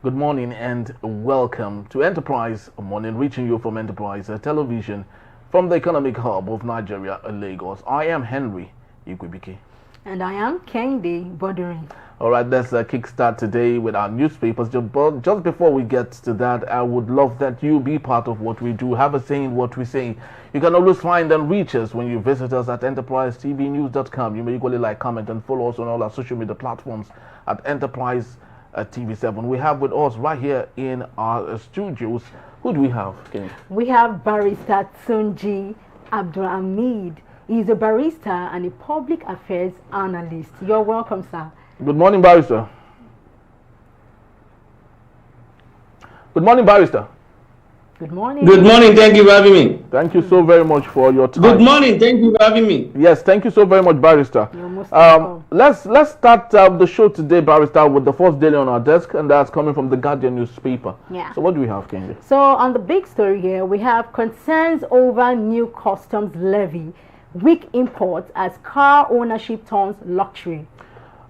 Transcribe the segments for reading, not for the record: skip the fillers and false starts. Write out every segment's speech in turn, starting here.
Good morning and welcome to Enterprise Morning, reaching you from Enterprise Television from the economic hub of Nigeria, Lagos. I am Henry Igwebike. And I am Kendi Boduri. All right, let's kickstart today with our newspapers. Just before we get to that, I would love that you be part of what we do. Have a say in what we say. You can always find and reach us when you visit us at enterprisetvnews.com. You may equally like, comment, and follow us on all our social media platforms at Enterprise TV7. We have with us right here in our studios. Who do we have, Kenny? We have Barrister Tunji Abdulahmeed. He's a barrister and a public affairs analyst. You're welcome, sir. Good morning, Barrister. Good morning, Barrister. Good morning. Good morning. Thank you for having me. Thank you so very much for your time. Good morning. Thank you for having me. Yes, thank you so very much, Barrister. You're most welcome. Let's start the show today, Barrister, with the first daily on our desk, and that's coming from the Guardian newspaper. Yeah. So what do we have, Kenny? So on the big story here, we have concerns over new customs levy, weak imports as car ownership turns luxury.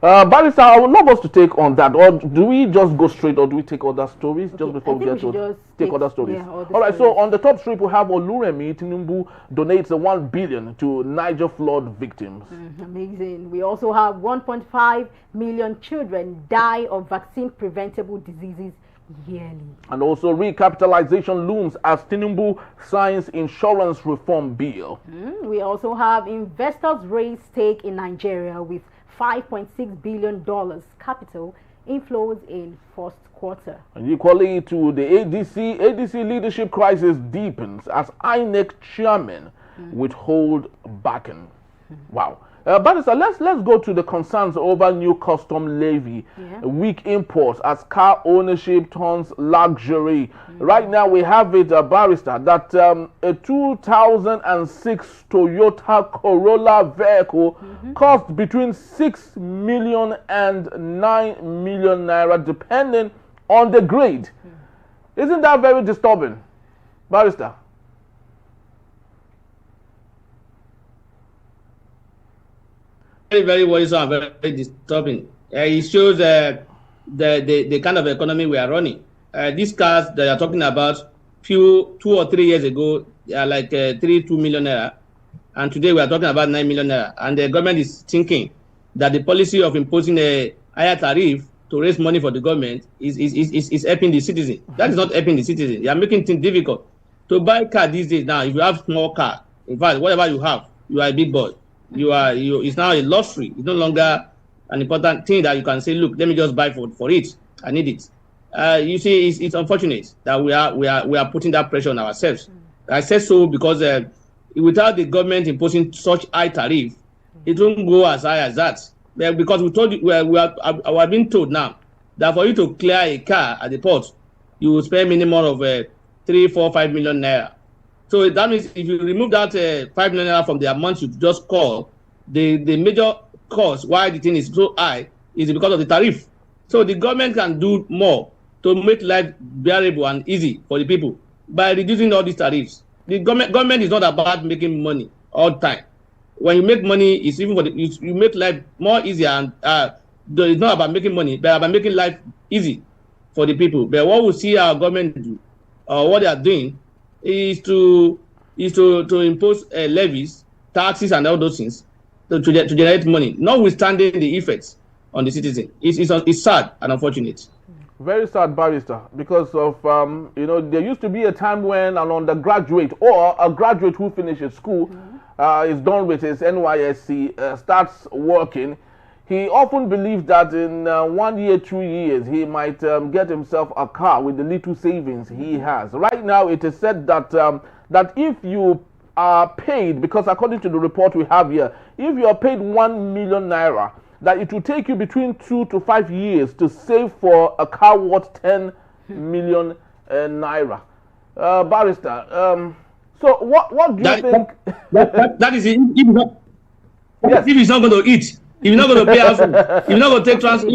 Barrister, I would love us to take on that, or do we just go straight, or do we take other stories just before we get to take other stories? Yeah, all right, so on the top strip, we have Rotimi. Tinubu donates 1 billion to Niger flood victims. Amazing. We also have 1.5 million children die of vaccine-preventable diseases yearly. And also recapitalization looms as Tinubu signs insurance reform bill. We also have investors raise stake in Nigeria with $5.6 billion capital inflows in first quarter. And equally to the ADC leadership crisis deepens as INEC chairman withhold backing. Wow. Barrister, let's go to the concerns over new custom levy, weak imports as car ownership turns luxury. Right now we have it, Barrister, that a 2006 Toyota Corolla vehicle cost between 6 million and 9 million naira, depending on the grade. Isn't that very disturbing, Barrister? Very, very worrisome and very disturbing. It shows the kind of economy we are running. These cars that you are talking about, 2 or 3 years ago, they are like 2 million naira, and today we are talking about 9 million naira. And the government is thinking that the policy of imposing a higher tariff to raise money for the government is helping the citizen. That is not helping the citizen. They are making things difficult. To buy a car these days now, if you have small car, in fact, whatever you have, you are a big boy. It's now a luxury. It's no longer an important thing that you can say, look, let me just buy for it. I need it. You see, it's unfortunate that we are putting that pressure on ourselves. I say so because without the government imposing such high tariff, it won't go as high as that. Because we are being told now that for you to clear a car at the port, you will spend minimum of 3, 4, 5 million naira. So that means if you remove that 5 million naira from the amount you just called, the major cause why the thing is so high is because of the tariff. So the government can do more to make life bearable and easy for the people by reducing all these tariffs. The government is not about making money all the time. When you make money, it's even for you make life more easier, and it's not about making money, but about making life easy for the people. But what we see our government do, or what they are doing, is to impose levies, taxes, and all those things to generate money, notwithstanding the effects on the citizen. It's sad and unfortunate. Very sad, Barrister, because of there used to be a time when an undergraduate or a graduate who finishes school is done with his NYSC, starts working. He often believed that in 1 year, 2 years, he might get himself a car with the little savings he has. Right now, it is said that that if you are paid, because according to the report we have here, if you are paid 1 million naira, that it will take you between 2 to 5 years to save for a car worth 10 million naira. Barrister, so what do you think? That is it. If he's not going to eat. If you're not going to pay house, if you're not going to take transport,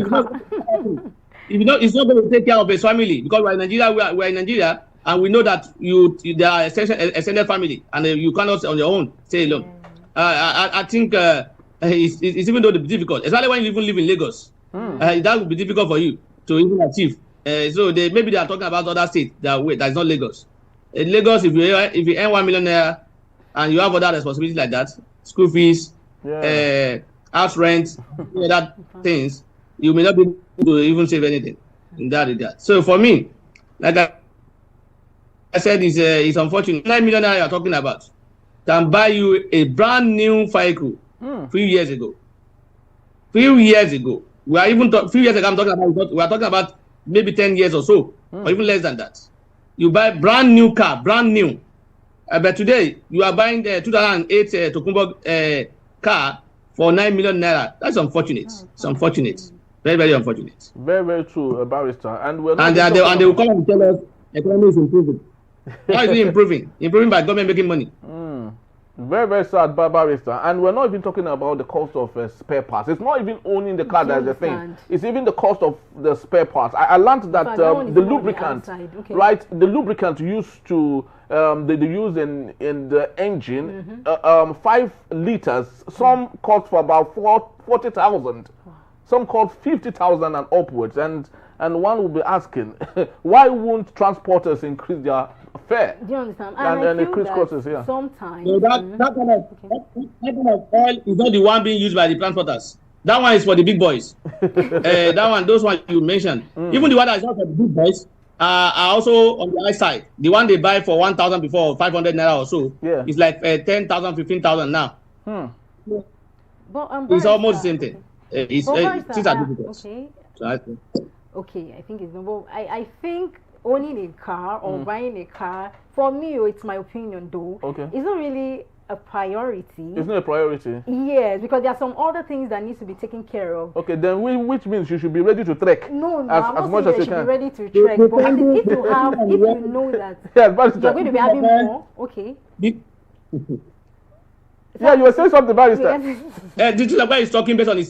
it's not going to take care of his family, because we're in Nigeria. We're in Nigeria, and we know that there are extended family, and you cannot on your own stay alone. I think it's even though it's difficult, especially when you even live in Lagos. That would be difficult for you to even achieve. So maybe they are talking about other states that is not Lagos. In Lagos, if you earn 1 million naira and you have other responsibilities like that, school fees, house rent, other things, you may not be able to even save anything in that regard. So for me, like I said, it's unfortunate. 9 million naira you are talking about can buy you a brand new vehicle. Few years ago. Few years ago, we are even few years ago. I'm talking about. We are talking about maybe 10 years or so, or even less than that. You buy brand new car, brand new. But today you are buying the 2008 Tokunbo car for 9 million naira. That's unfortunate. It's unfortunate. Very, very unfortunate. Very, very true, Barrister. And we're not they will come and tell us economy is improving. How is it improving? Improving by government making money. Very, very sad, Barrister. And we're not even talking about the cost of spare parts. It's not even owning the car that's the thing. It's even the cost of the spare parts. I learned that the lubricant, right? The lubricant used to they use in the engine 5 liters. Some cost for about 40,000. Some cost 50,000 and upwards. And one will be asking, why won't transporters increase their fare? Do you understand? And increase costs, sometimes. So that kind of oil is not the one being used by the transporters. That one is for the big boys. Those ones you mentioned. Even the one that is not for the big boys are also on the high side. The one they buy for 1,000 before, 500 naira or so, it's like 10,000, 15,000 now. But, it's almost the same thing. Okay, I think it's no. I think owning a car or buying a car, for me, it's my opinion though. It's not really a priority. It's not a priority. Yes, because there are some other things that needs to be taken care of. Okay, then which means you should be ready to trek. No, as much as you can. Be ready to trek, but if you know that you're going to be having more, okay. Yeah, you were saying something, Barrister. This guy is talking based on a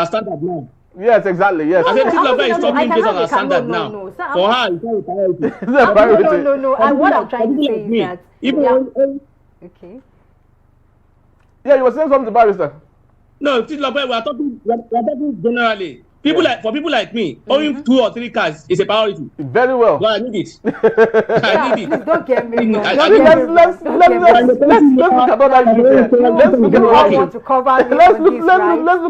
standard now. Yes, exactly. Yes. I said this guy is talking based on a standard now. No. For her, it's not a priority. No. And what I'm trying to say is that. Okay. Yeah, you were saying something, Barrister. No, we are talking generally. People like me, owning 2 or 3 cars is a priority. Very well. Well, I need it. I need it. Don't get me wrong. Let's look at other issues. Let's look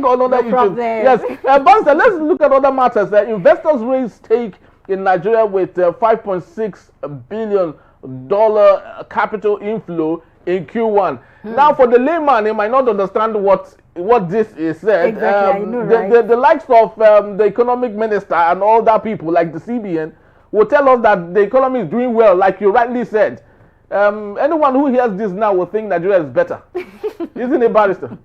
at other issues. Yes, Barrister, let's look at other matters. Investors raise stake in Nigeria with $5.6 billion capital inflow in Q1. Now, for the layman, he might not understand what this is said. Exactly, I know, right? The likes of the economic minister and all that people, like the CBN, will tell us that the economy is doing well, like you rightly said. Anyone who hears this now will think Nigeria is better. Isn't it, Barrister?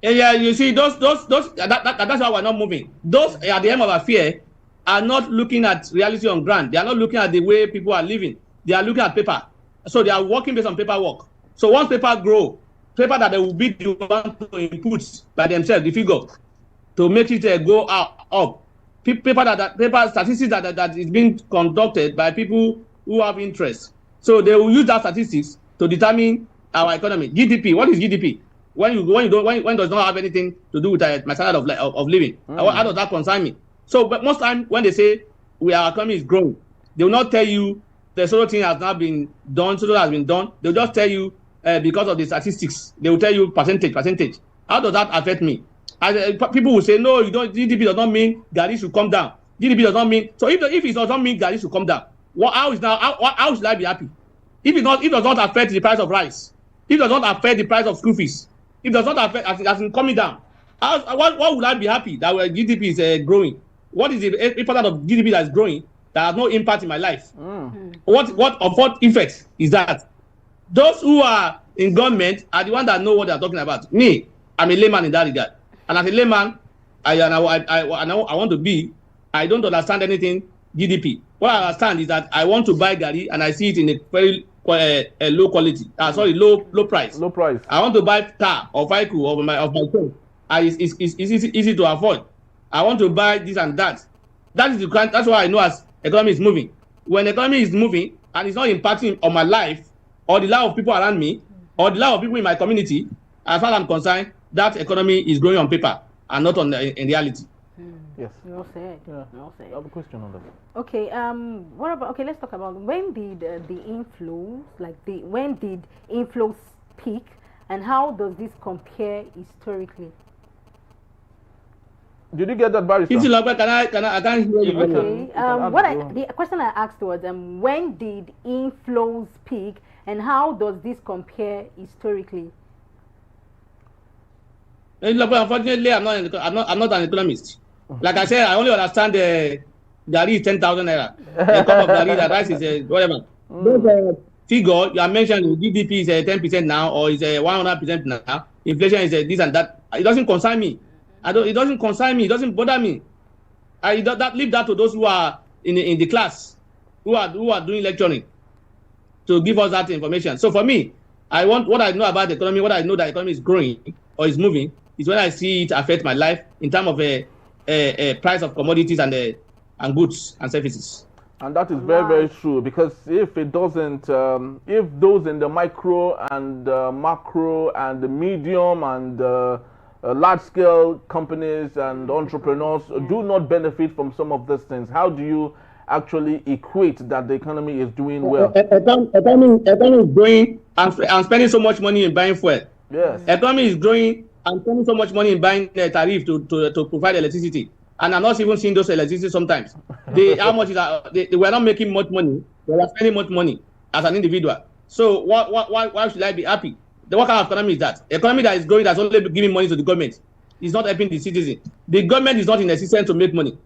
Yeah, you see, that's why we're not moving. Those at the end of affair are not looking at reality on ground. They are not looking at the way people are living. They are looking at paper. So they are working based on paperwork. So once paper grow, paper that they will be the one to input by themselves, the figure, to make it go up. Paper statistics that is being conducted by people who have interest. So they will use that statistics to determine our economy. GDP. What is GDP? When it does not have anything to do with my standard of living. How does that concern me? So, but most time when they say our economy is growing, they will not tell you the sort of thing has not been done, so has been done. They'll just tell you because of the statistics. They will tell you percentage. How does that affect me? People will say, no, GDP does not mean Gari should come down. GDP does not mean, so if it does not mean Gari should come down, how should I be happy? If it does not affect the price of rice, if it does not affect the price of school fees, if it does not affect, as in coming down, what would I be happy that GDP is growing? What is the impact of GDP that is growing that has no impact in my life? What effect is that? Those who are in government are the ones that know what they are talking about. Me, I'm a layman in that regard. And as a layman, I want to be, I don't understand anything GDP. What I understand is that I want to buy Gari and I see it in a very low quality. Low price. Low price. I want to buy car or vehicle of my phone. It's easy to afford. I want to buy this and that. That's why I know as economy is moving. When economy is moving and it's not impacting on my life or the life of people around me or the life of people in my community, as far as I'm concerned, that economy is growing on paper and not in reality. Yes. Well said. Yeah. Well said. I have a question on that. Okay. What about? Okay, let's talk about when did the inflows, when did inflows peak, and how does this compare historically? Did you get that, Barrister? I can't hear you. Okay. The question I asked was when did inflows peak, and how does this compare historically? Unfortunately, I'm not an economist. Like I said, I only understand the is 10,000 naira. The cost of the rice is whatever. Those figure you are mentioning, GDP is 10% now, or is 100% now. Inflation is this and that. It doesn't concern me. It doesn't concern me. It doesn't bother me. Leave that to those who are in the class, who are doing lecturing, to give us that information. So for me, I want what I know about the economy. What I know that the economy is growing or is moving is when I see it affect my life in terms of a price of commodities and goods and services. And that is very, very true, because if it doesn't, if those in the micro and macro and the medium and large-scale companies and entrepreneurs do not benefit from some of these things, how do you actually equate that the economy is doing well? Economy is growing and spending so much money in buying fuel. Yes. Economy is growing and spending so much money in buying tariff to provide electricity. And I'm not even seeing those electricity sometimes. How much is they were not making much money. They were spending much money as an individual. So why should I be happy? What kind of economy is that? Economy that is growing, that's only giving money to the government. It's not helping the citizen. The government is not in existence to make money.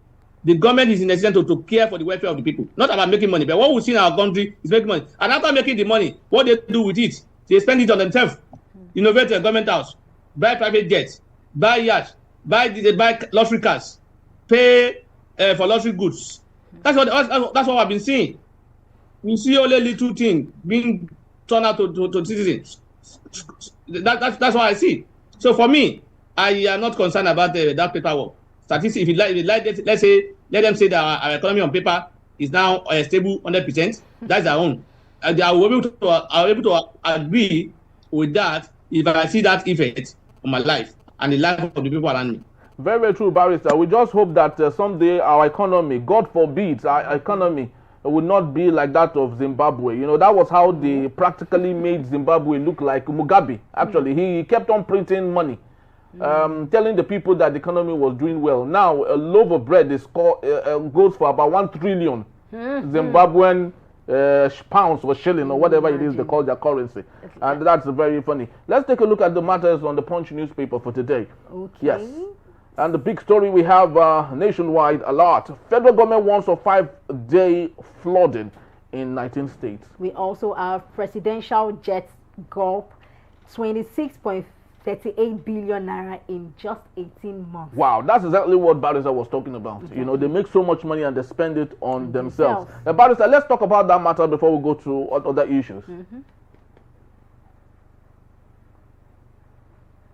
The government is in existence to care for the welfare of the people. Not about making money. But what we see in our country is making money. And after making the money, what they do with it, they spend it on themselves. Innovate a government house, buy private jets, buy yachts, buy luxury cars, pay for luxury goods. That's what I've been seeing. We see only little things being turned out to citizens. That's what I see. So for me, I am not concerned about that paperwork. Statistics, if you like, let's say, let them say that our economy on paper is now stable 100%. That's their own. I will able to agree with that if I see that effect on my life and the life of the people around me. Very, very true, Barrister. We just hope that someday our economy, God forbid, our economy would not be like that of Zimbabwe. You know, that was how they practically made Zimbabwe look like Mugabe. Actually, he kept on printing money, telling the people that the economy was doing well. Now, a loaf of bread is goes for about 1 trillion Zimbabwean pounds or shilling or whatever it is they call their currency. And that's very funny. Let's take a look at the matters on the Punch newspaper for today. Okay. Yes. And the big story we have nationwide alert. Federal government warns of 5-day flooding in 19 states. We also have presidential jet gulp 26.38 billion naira in just 18 months. Wow, that's exactly what Barrister was talking about. You know, they make so much money and they spend it on themselves. Barrister, let's talk about that matter before we go to other issues.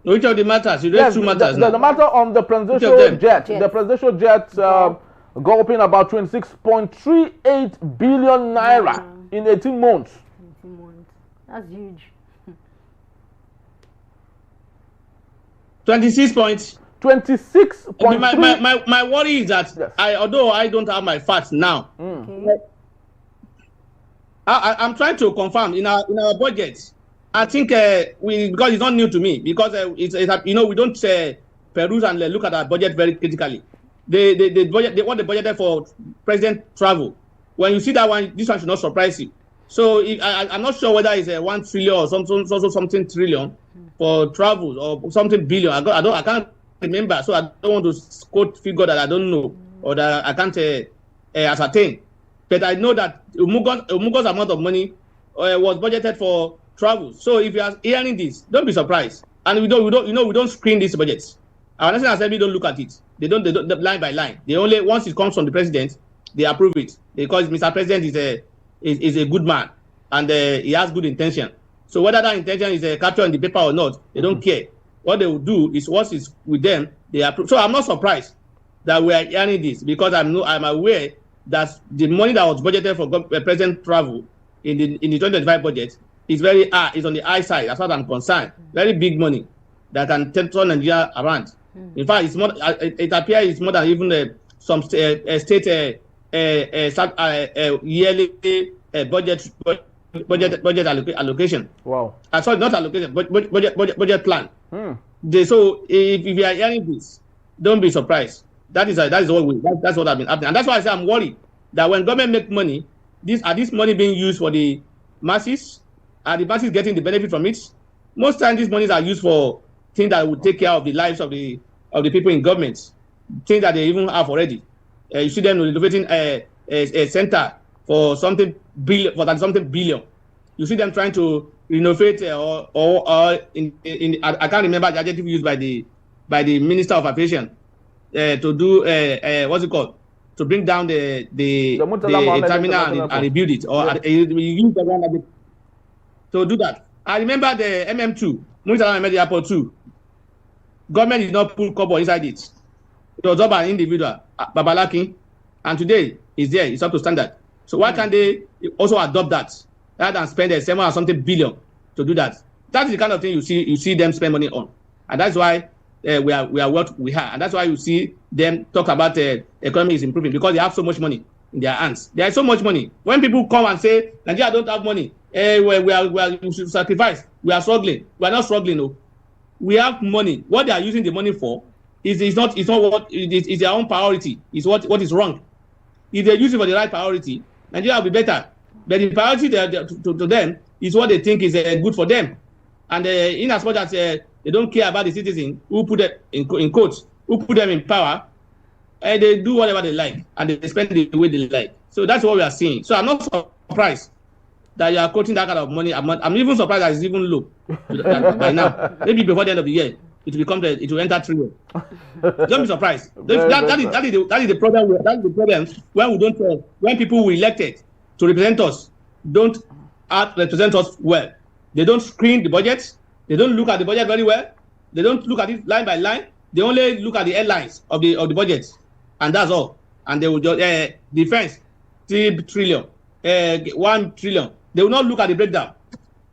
Which of the matters? You raised two matters now. The matter on the presidential jet. The presidential jet gulping about 26.38 billion naira in 18 months. 18 months. That's huge. 26 points. 26.3. My worry is that although I don't have my facts now, I'm trying to confirm in our budget. I think because it's not new to me, because it's we don't peruse and look at our budget very critically. The budget, what they budgeted for president travel. When you see that one, this one should not surprise you. So I'm not sure whether it's 1 trillion or something trillion for travel or something billion. I can't remember, so I don't want to quote figure that I don't know or that I can't ascertain. But I know that Umugo's amount of money was budgeted for travel. So if you are hearing this, don't be surprised. And we don't screen these budgets. Our National Assembly don't look at it. They don't line by line. They only, once it comes from the president, they approve it because Mr. President is a good man and he has good intention. So whether that intention is captured in the paper or not, they don't care. What they will do is once it's with them, they approve. So I'm not surprised that we are hearing this because I'm aware that the money that was budgeted for president travel in the 2025 budget is very is on the high side as far as I'm concerned. Very big money that can turn Nigeria around. In fact, it's more. It appears it's more than even some state yearly budget allocation. Wow. Sorry, not allocation, but budget plan. So if you are hearing this, don't be surprised. That's what I've been happening, and that's why I say I'm worried that when government make money, this money being used for the masses? Are the masses getting the benefit from it? Most times, these monies are used for things that will take care of the lives of the people in government, things that they even have already. You see them renovating a center for something billion. You see them trying to renovate or I can't remember the adjective used by the Minister of Aviation to do what's it called, to bring down the terminal and rebuild it, or use the ground to do that. I remember the MM2, Murtala Mohammed Airport 2. Government did not put cobble inside it. It was done by an individual, Babalaki, and today it's there. It's up to standard. So why can't they also adopt that rather than spend $7 or something billion to do that? That's the kind of thing you see them spend money on, and that's why we are what we are, and that's why you see them talk about the economy is improving, because they have so much money in their hands. There is so much money. When people come and say Nigeria don't have money, we should sacrifice. We are struggling. We are not struggling. No, we have money. What they are using the money for is not what is their own priority. Is what is wrong. If they use it for the right priority, Nigeria will be better. But the priority to them is what they think is good for them. And in as much as they don't care about the citizens who put them in quotes, who put them in power, they do whatever they like and they spend the way they like. So that's what we are seeing. So I'm not surprised that you are quoting that kind of money. I'm even surprised that it's even low by now. Maybe before the end of the year, it will enter trillion. Don't be surprised. That is the problem. That's the problem when people were elected to represent us don't represent us well. They don't screen the budget. They don't look at the budget very well. They don't look at it line by line. They only look at the headlines of the budget, and that's all. And they will just defense 3 trillion, 1 trillion. They will not look at the breakdown,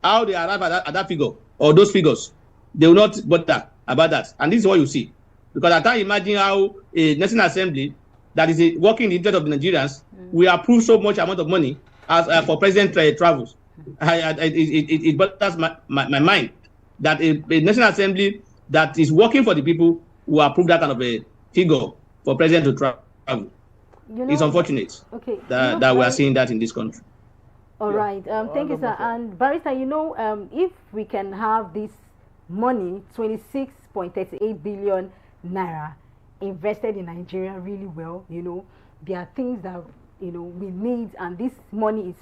how they arrive at that figure or those figures. They will not bother about that. And this is what you see, because I can't imagine how a National Assembly that is working in the interest of the Nigerians will approve so much amount of money as for president travels. It bothers my mind that a National Assembly that is working for the people will approve that kind of a figure for president to travel. It's unfortunate that we are seeing that in this country. All right. Thank you, sir. And Barrister, if we can have this money, 26.38 billion naira, invested in Nigeria really well, there are things that we need, and this money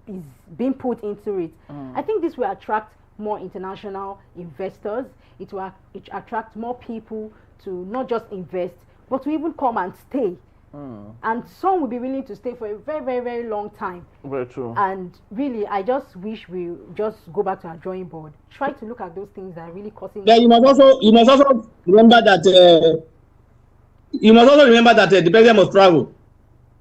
is being put into it. I think this will attract more international investors. It will attract more people to not just invest, but to even come and stay. And some will be willing to stay for a very, very, very long time. Very true. And really, I just wish we just go back to our drawing board. Try to look at those things that are really causing. Yeah, you must also remember that the president must travel,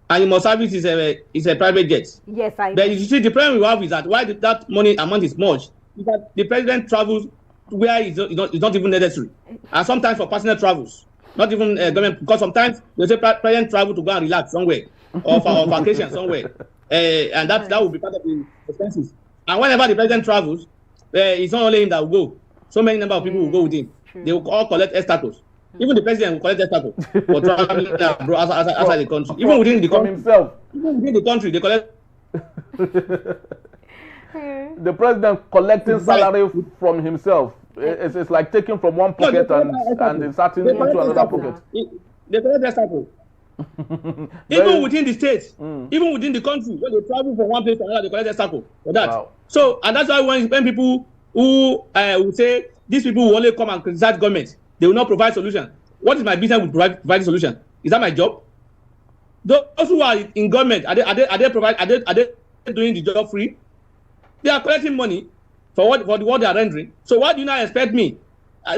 and you must service is a private jet. Yes, I. But you see, the problem we have is that why that money amount is much, is that the president travels where it's not even necessary, and sometimes for personal travels. Not even government, because sometimes they say president travel to go and relax somewhere or for vacation somewhere, and that will be part of the expenses. And whenever the president travels, it's not only him that will go. So many number of people will go with him. True. They will all collect estatus. Even the president will collect estatus for traveling outside the country. Even within the country himself. Even within the country, they collect. The president collecting salary from himself. It's like taking from one pocket and inserting into another pocket. They collect estatus. Even within the states, even within the country, when they travel from one place to another, they collect estatus for that. Wow. So, and that's why when people who will say these people will only come and criticize government, they will not provide solution. What is my business with providing solution? Is that my job? Those who are in government, are they doing the job free? They are collecting money for what they are rendering. So what do you now expect me?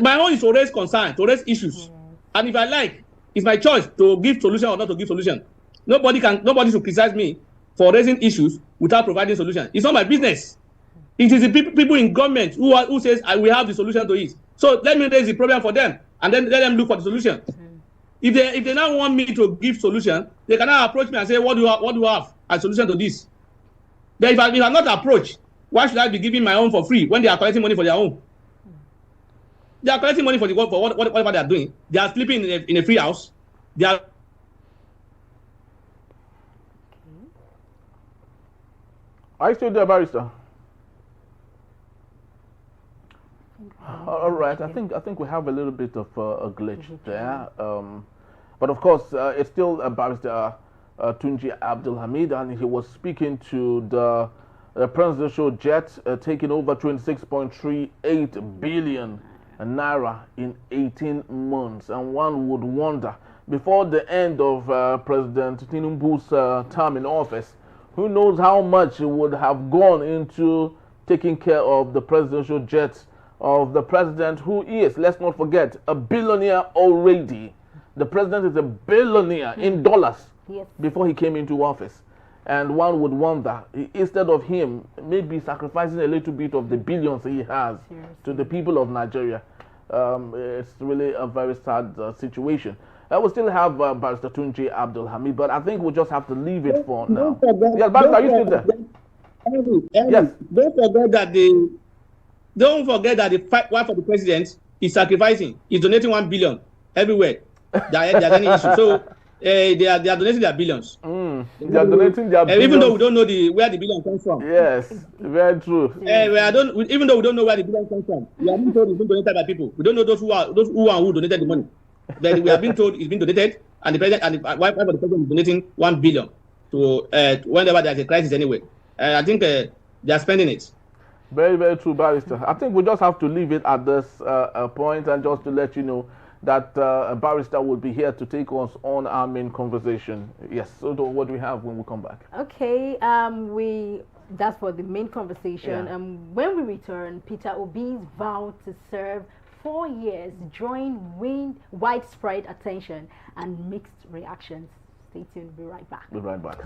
My own is to raise concern, to raise issues. And if I like, it's my choice to give solution or not to give solution. Nobody should criticize me for raising issues without providing solution. It's not my business. It is the people in government who says we have the solution to it. So let me raise the problem for them, and then let them look for the solution. If they now want me to give solution, they can now approach me and say, what do you have as solution to this? Then if I'm not approached, why should I be giving my own for free when they are collecting money for their own? They are collecting money for whatever they are doing. They are sleeping in a free house. They are. Are you still there, Barrister? All right. I think we have a little bit of a glitch there. But of course, it's still Barrister Tunji Abdulahmeed, and he was speaking to the presidential jet taking over 26.38 billion naira in 18 months. And one would wonder, before the end of President Tinubu's term in office, who knows how much would have gone into taking care of the presidential jets of the president, who is, let's not forget, a billionaire already. The president is a billionaire in dollars before he came into office. And one would wonder, instead of him maybe sacrificing a little bit of the billions he has to the people of Nigeria, it's really a very sad situation. I will still have Barrister Tunji Abdulahmeed, but I think we'll just have to leave it for now. Yes, Barrister, are you still there? Yes. Don't forget that the wife of the president is sacrificing, is donating 1 billion everywhere. There's any issue. So they are donating their billions. They are donating their billions. Even though we don't know where the billion comes from. Yes, very true. Even though we don't know where the billion comes from, we have been told it's been donated by people. We don't know those who donated the money. But we have been told it's been donated, and the president and the wife of the president is donating 1 billion to whenever there's a crisis anyway. I think they are spending it. Very, very true, Barrister. I think we just have to leave it at this point, and just to let you know that a Barrister will be here to take us on our main conversation. Yes, so what do we have when we come back? Okay, that's for the main conversation. Yeah. When we return, Peter Obi's vow to serve 4 years drawing widespread attention and mixed reactions. Stay tuned, we'll be right back. We'll be right back.